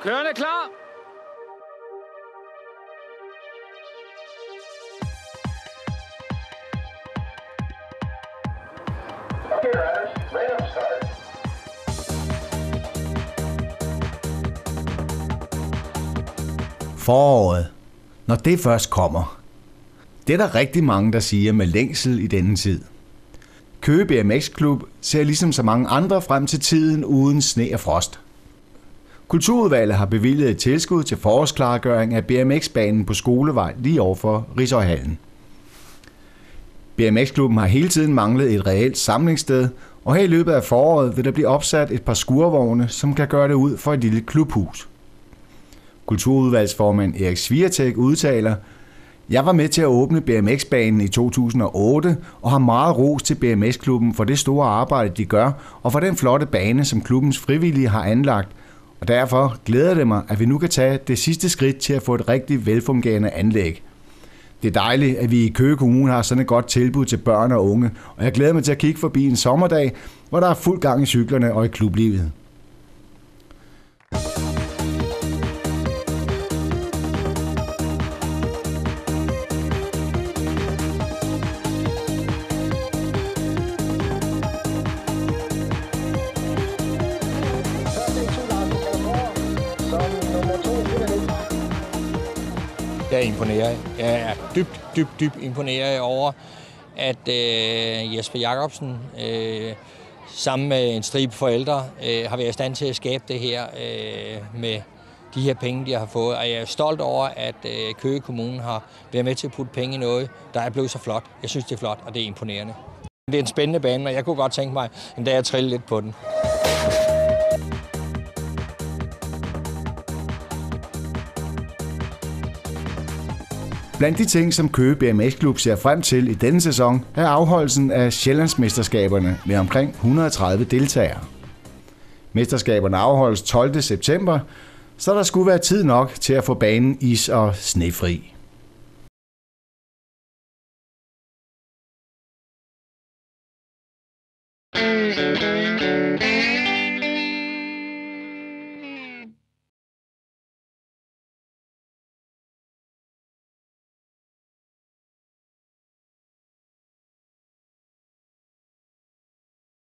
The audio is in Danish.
Kørende klar. Foråret, når det først kommer. Det er der rigtig mange, der siger med længsel i denne tid. Køge BMX-klub ser ligesom så mange andre frem til tiden uden sne og frost. Kulturudvalget har bevilget et tilskud til forårsklargøring af BMX-banen på Skolevej lige overfor Rishøjhallen. BMX-klubben har hele tiden manglet et reelt samlingssted, og her i løbet af foråret vil der blive opsat et par skurvogne, som kan gøre det ud for et lille klubhus. Kulturudvalgsformand Erik Sviatek udtaler: "Jeg var med til at åbne BMX-banen i 2008 og har meget ros til BMX-klubben for det store arbejde, de gør, og for den flotte bane, som klubbens frivillige har anlagt. Og derfor glæder det mig, at vi nu kan tage det sidste skridt til at få et rigtig velfungerende anlæg. Det er dejligt, at vi i Køge Kommune har sådan et godt tilbud til børn og unge, og jeg glæder mig til at kigge forbi en sommerdag, hvor der er fuld gang i cyklerne og i klublivet." Jeg er imponeret. Jeg er dybt imponeret over, at Jesper Jacobsen sammen med en stribe forældre har været i stand til at skabe det her med de her penge, de har fået. Og jeg er stolt over, at Køge Kommune har været med til at putte penge i noget, der er blevet så flot. Jeg synes, det er flot, og det er imponerende. Det er en spændende bane, og jeg kunne godt tænke mig, en dag at trille lidt på den. Blandt de ting, som Køge BMX-klub ser frem til i denne sæson, er afholdelsen af Sjællandsmesterskaberne med omkring 130 deltagere. Mesterskaberne afholdes 12. september, så der skulle være tid nok til at få banen is- og snefri.